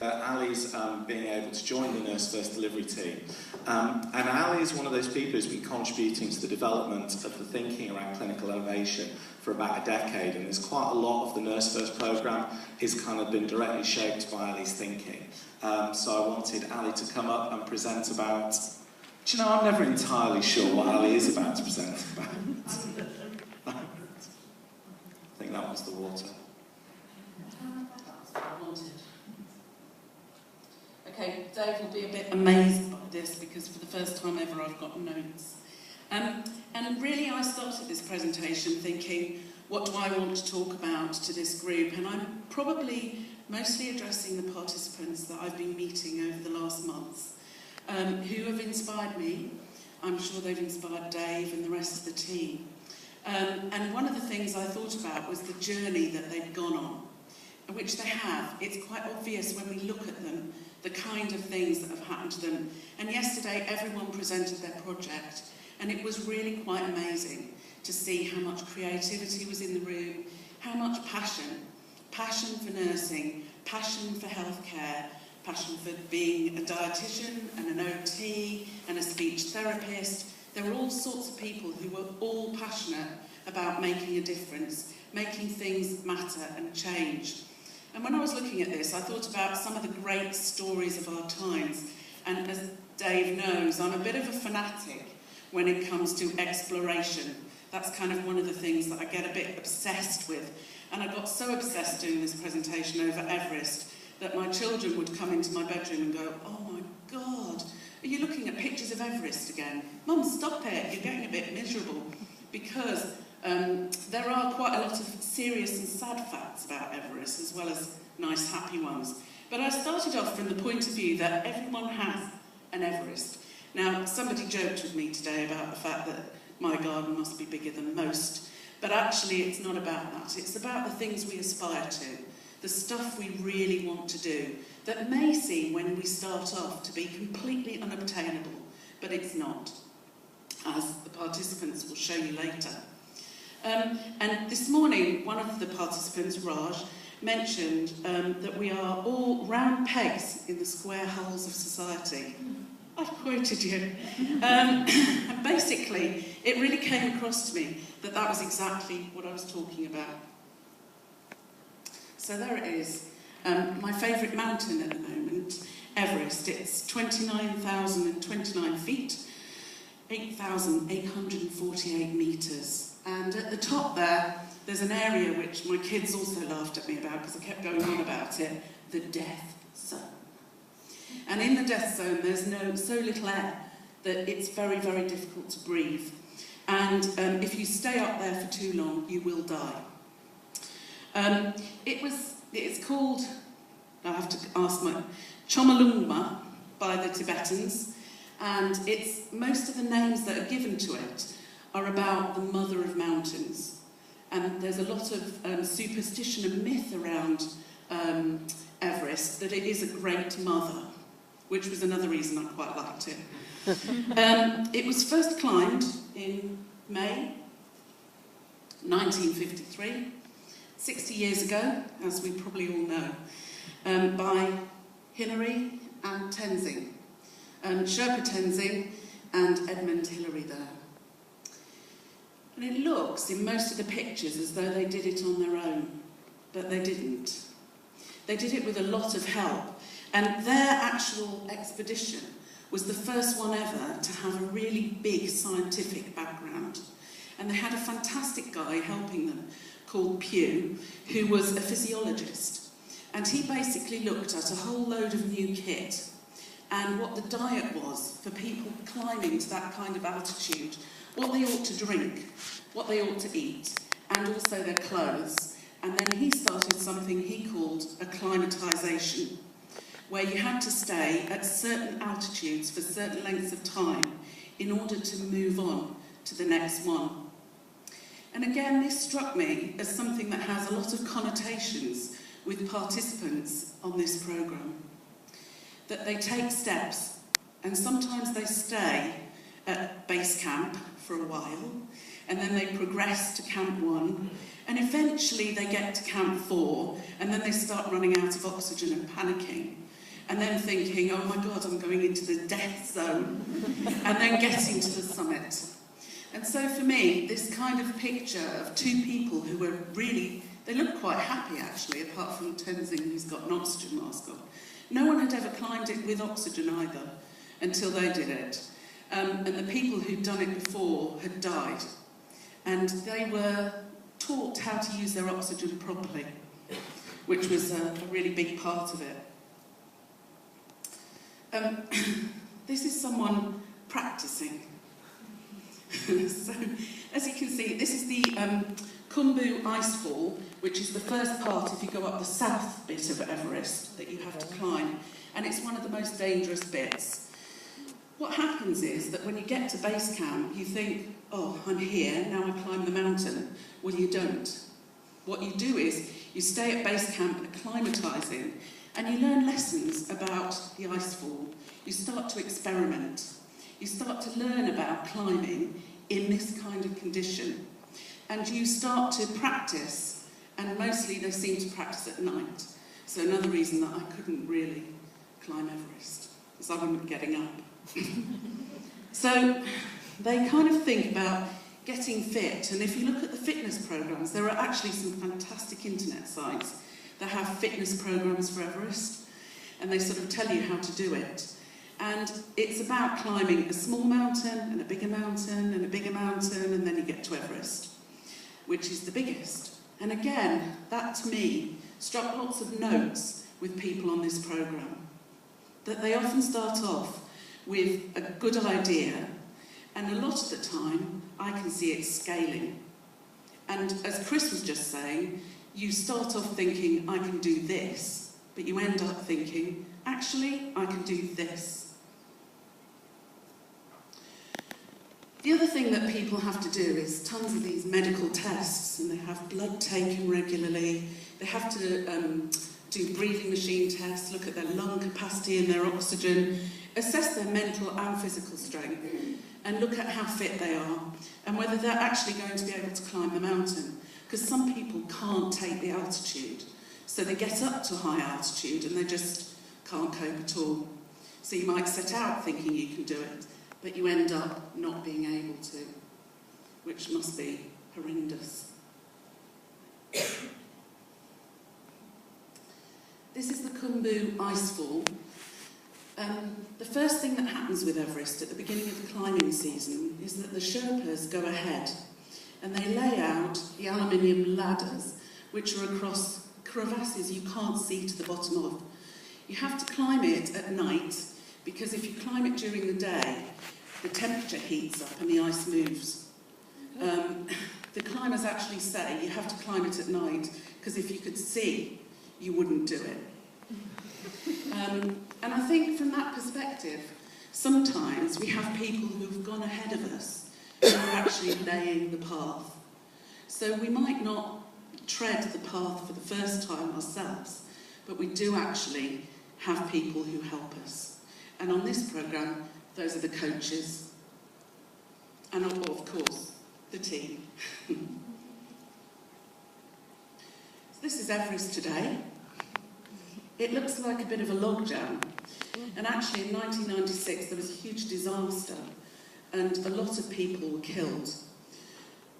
Ali's being able to join the Nurse First delivery team. And Ali is one of those people who's been contributing to the development of the thinking around clinical innovation for about a decade, and there's quite a lot of the Nurse First programme has kind of been directly shaped by Ali's thinking. So I wanted Ali to come up and present about... Do you know, I'm never entirely sure what Ali is about to present about. I think that was the water. Okay, Dave will be a bit amazed by this because for the first time ever I've got notes. And really I started this presentation thinking, what do I want to talk about to this group? And I'm probably mostly addressing the participants that I've been meeting over the last months, who have inspired me. I'm sure they've inspired Dave and the rest of the team. And one of the things I thought about was the journey that they've gone on, which they have. It's quite obvious when we look at them, the kind of things that have happened to them. And yesterday, everyone presented their project, and it was really quite amazing to see how much creativity was in the room, how much passion for nursing, passion for healthcare, passion for being a dietitian and an OT and a speech therapist. There were all sorts of people who were all passionate about making a difference, making things matter and change. And when I was looking at this, I thought about some of the great stories of our times. And as Dave knows, I'm a bit of a fanatic when it comes to exploration. That's kind of one of the things that I get a bit obsessed with. And I got so obsessed doing this presentation over Everest that my children would come into my bedroom and go, "Oh my God, are you looking at pictures of Everest again? Mum, stop it, you're getting a bit miserable." Because there are quite a lot of serious and sad facts about Everest, as well as nice, happy ones. But I started off from the point of view that everyone has an Everest. Now, somebody joked with me today about the fact that my garden must be bigger than most, but actually it's not about that. It's about the things we aspire to, the stuff we really want to do, that may seem, when we start off, to be completely unobtainable, but it's not, as the participants will show you later. And this morning, one of the participants, Raj, mentioned that we are all round pegs in the square holes of society. I've quoted you. And basically, it really came across to me that that was exactly what I was talking about. So there it is. My favourite mountain at the moment, Everest. It's 29,029 feet, 8,848 metres. And at the top there's an area which my kids also laughed at me about because I kept going on about it, the death zone. And in the death zone, there's so little air that it's very, very difficult to breathe. And if you stay up there for too long, you will die. It's called, I have to ask my, Chomolungma by the Tibetans. And most of the names that are given to it are about the mother of mountains. And there's a lot of superstition and myth around Everest, that it is a great mother, which was another reason I quite liked it. It was first climbed in May 1953, 60 years ago, as we probably all know, by Hillary and Tenzing, Sherpa Tenzing and Edmund Hillary there. And it looks, in most of the pictures, as though they did it on their own, but they didn't. They did it with a lot of help, and their actual expedition was the first one ever to have a really big scientific background. And they had a fantastic guy helping them called Pugh, who was a physiologist. And he basically looked at a whole load of new kit and what the diet was for people climbing to that kind of altitude, what they ought to drink, what they ought to eat, and also their clothes. And then he started something he called acclimatization, where you had to stay at certain altitudes for certain lengths of time in order to move on to the next one. And again, this struck me as something that has a lot of connotations with participants on this programme. That they take steps, and sometimes they stay at base camp for a while, and then they progress to Camp 1, and eventually they get to Camp 4, and then they start running out of oxygen and panicking. and then thinking, oh my God, I'm going into the death zone, and then getting to the summit. And so for me, this kind of picture of two people who were really, they looked quite happy actually, apart from Tenzing, who's got an oxygen mask on. No one had ever climbed it with oxygen either, until they did it. And the people who'd done it before had died. And they were taught how to use their oxygen properly, which was a really big part of it. This is someone practicing. So, as you can see, this is the Khumbu Icefall, which is the first part if you go up the south bit of Everest that you have to climb, and it's one of the most dangerous bits. What happens is that when you get to base camp, you think, oh, I'm here, now I climb the mountain. Well, you don't. What you do is you stay at base camp acclimatising, and you learn lessons about the icefall. You start to experiment. You start to learn about climbing in this kind of condition. And you start to practice, and mostly they seem to practice at night. So another reason that I couldn't really climb Everest, is I wasn't getting up. So they kind of think about getting fit, and if you look at the fitness programs, there are actually some fantastic internet sites that have fitness programs for Everest, and they sort of tell you how to do it. And it's about climbing a small mountain and a bigger mountain and a bigger mountain, and then you get to Everest, which is the biggest. And again, that to me struck lots of notes with people on this program, that they often start off with a good idea, and a lot of the time I can see it scaling. And as Chris was just saying, you start off thinking, I can do this, but you end up thinking, actually, I can do this. The other thing that people have to do is tons of these medical tests, and they have blood taken regularly. They have to do breathing machine tests, look at their lung capacity and their oxygen, assess their mental and physical strength, and look at how fit they are, and whether they're actually going to be able to climb the mountain. Because some people can't take the altitude, so they get up to high altitude and they just can't cope at all. So you might set out thinking you can do it, but you end up not being able to, which must be horrendous. This is the Khumbu Icefall. The first thing that happens with Everest at the beginning of the climbing season is that the Sherpas go ahead and they lay out the aluminium ladders, which are across crevasses you can't see to the bottom of. You have to climb it at night, because if you climb it during the day, the temperature heats up and the ice moves. The climbers actually say you have to climb it at night, because if you could see, you wouldn't do it. And I think from that perspective, sometimes we have people who have gone ahead of us who are actually laying the path. So we might not tread the path for the first time ourselves, but we do actually have people who help us. And on this programme, those are the coaches. And of course, the team. So this is Everest today. It looks like a bit of a logjam. And actually in 1996 there was a huge disaster and a lot of people were killed.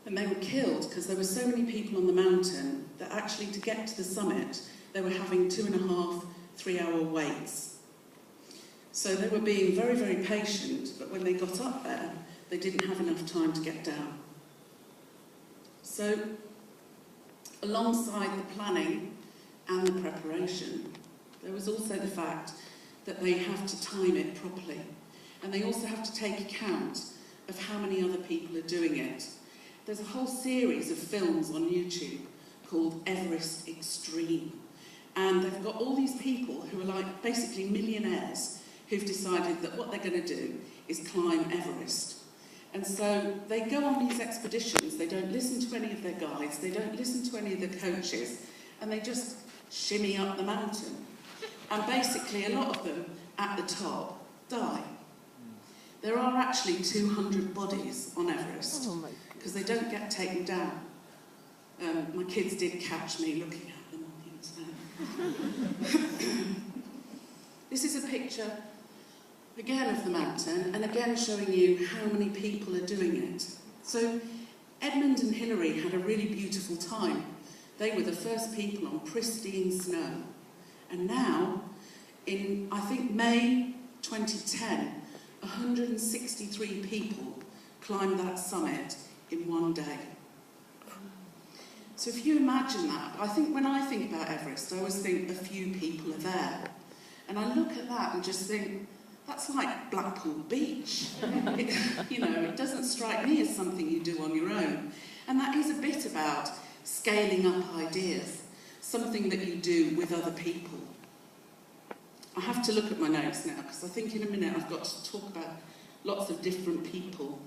And they were killed because there were so many people on the mountain that actually to get to the summit they were having 2.5, 3-hour waits. So they were being very, very patient, but when they got up there they didn't have enough time to get down. So alongside the planning and the preparation, there was also the fact that they have to time it properly. And they also have to take account of how many other people are doing it. There's a whole series of films on YouTube called Everest Extreme. And they've got all these people who are like basically millionaires who've decided that what they're going to do is climb Everest. And so they go on these expeditions, they don't listen to any of their guides, they don't listen to any of the coaches, and they just shimmy up the mountain. And basically a lot of them at the top die. There are actually 200 bodies on Everest because they don't get taken down. My kids did catch me looking at them on the internet. This is a picture, again, of the mountain, and again showing you how many people are doing it. So Edmund and Hilary had a really beautiful time. They were the first people on pristine snow. And now, in, I think, May 2010, 163 people climbed that summit in one day. So if you imagine that, I think when I think about Everest, I always think a few people are there. And I look at that and just think, that's like Blackpool Beach. It doesn't strike me as something you do on your own. And that is a bit about scaling up ideas, something that you do with other people. I have to look at my notes now, because I think in a minute I've got to talk about lots of different people.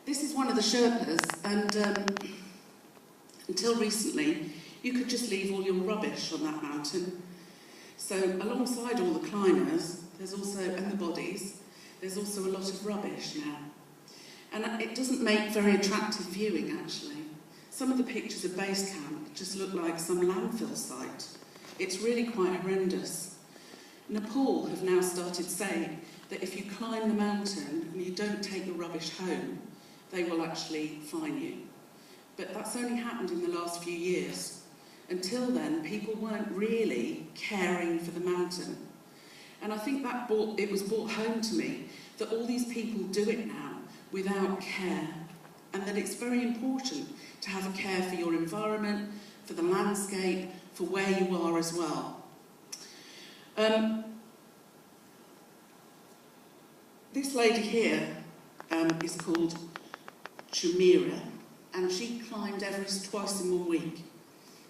This is one of the Sherpas, and until recently, you could just leave all your rubbish on that mountain. So alongside all the climbers, there's also, and the bodies, there's also a lot of rubbish now. And it doesn't make very attractive viewing, actually. Some of the pictures of base camp just look like some landfill site. It's really quite horrendous. Nepal have now started saying that if you climb the mountain and you don't take your rubbish home, they will actually fine you. But that's only happened in the last few years. Until then, people weren't really caring for the mountain. And I think that it was brought home to me that all these people do it now without care, and that it's very important to have a care for your environment, for the landscape, for where you are as well. This lady here is called Chumira, and she climbed Everest twice in 1 week.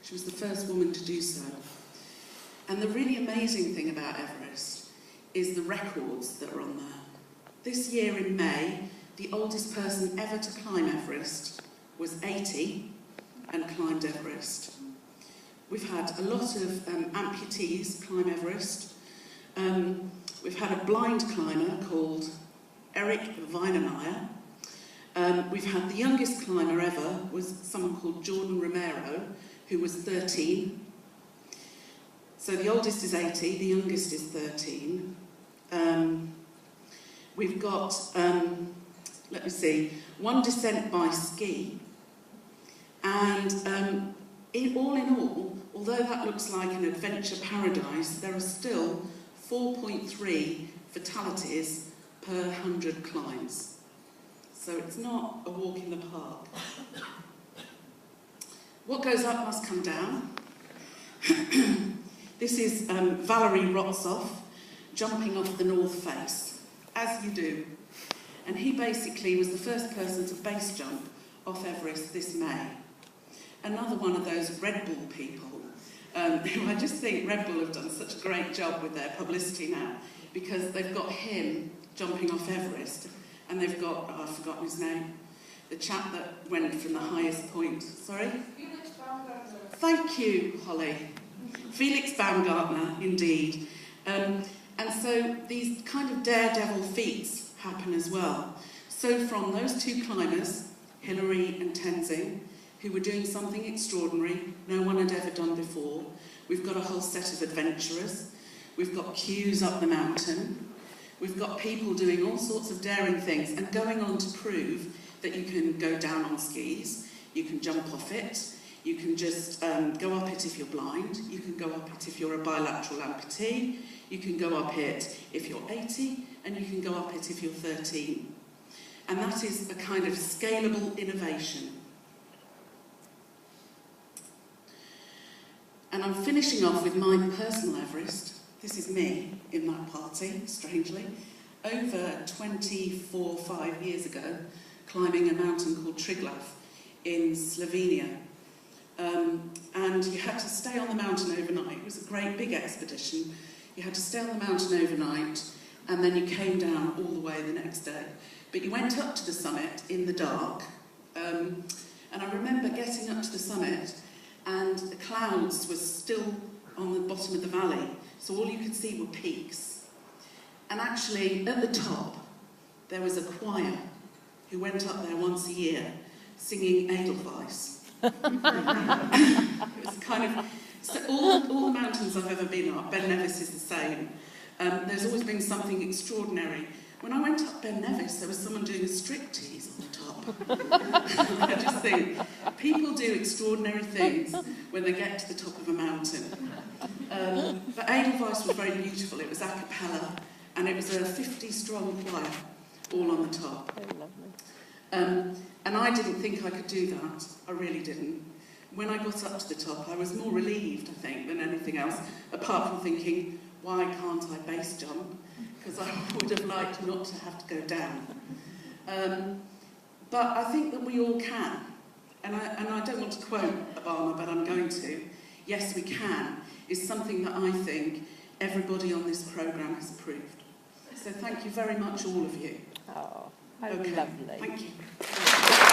She was the first woman to do so. And the really amazing thing about Everest is the records that are on there. This year in May, the oldest person ever to climb Everest was 80 and climbed Everest. We've had a lot of amputees climb Everest. We've had a blind climber called Eric Weinemeyer. We've had the youngest climber ever was someone called Jordan Romero, who was 13. So the oldest is 80, the youngest is 13. We've got, let me see, one descent by ski. And all in all, although that looks like an adventure paradise, there are still 4.3 fatalities per 100 climbs. So it's not a walk in the park. What goes up must come down. This is Valery Rotsov jumping off the North Face, as you do. And he basically was the first person to base jump off Everest this May. Another one of those Red Bull people, who I just think Red Bull have done such a great job with their publicity now, because they've got him jumping off Everest, and they've got, I've forgotten his name, the chap that went from the highest point. Sorry? Felix Baumgartner. Thank you, Holly. Felix Baumgartner, indeed. And so these kind of daredevil feats happen as well. So from those two climbers, Hilary and Tenzing, who were doing something extraordinary no one had ever done before, we've got a whole set of adventurers. We've got queues up the mountain. We've got people doing all sorts of daring things and going on to prove that you can go down on skis, you can jump off it, you can just go up it if you're blind, you can go up it if you're a bilateral amputee, you can go up it if you're 80, and you can go up it if you're 13. And that is a kind of scalable innovation. And I'm finishing off with my personal Everest. This is me in that party, strangely. Over 5 years ago, climbing a mountain called Triglav in Slovenia. And you had to stay on the mountain overnight. It was a great big expedition. You had to stay on the mountain overnight, and then you came down all the way the next day. But you went up to the summit in the dark, and I remember getting up to the summit, and the clouds were still on the bottom of the valley, so all you could see were peaks. And actually, at the top, there was a choir who went up there once a year, singing Edelweiss. It was kind of So all the mountains I've ever been up, Ben Nevis is the same. There's always been something extraordinary. When I went up Ben Nevis, there was someone doing a striptease on the top. I just think, people do extraordinary things when they get to the top of a mountain. But Edelweiss was very beautiful. It was a cappella, and it was a 50-strong choir, all on the top. And I didn't think I could do that. I really didn't. When I got up to the top, I was more relieved, I think, than anything else, apart from thinking, why can't I base jump? Because I would have liked not to have to go down. But I think that we all can. And I don't want to quote Obama, but I'm going to. Yes, we can, is something that I think everybody on this programme has proved. So thank you very much, all of you. Oh, how Okay. lovely. Thank you.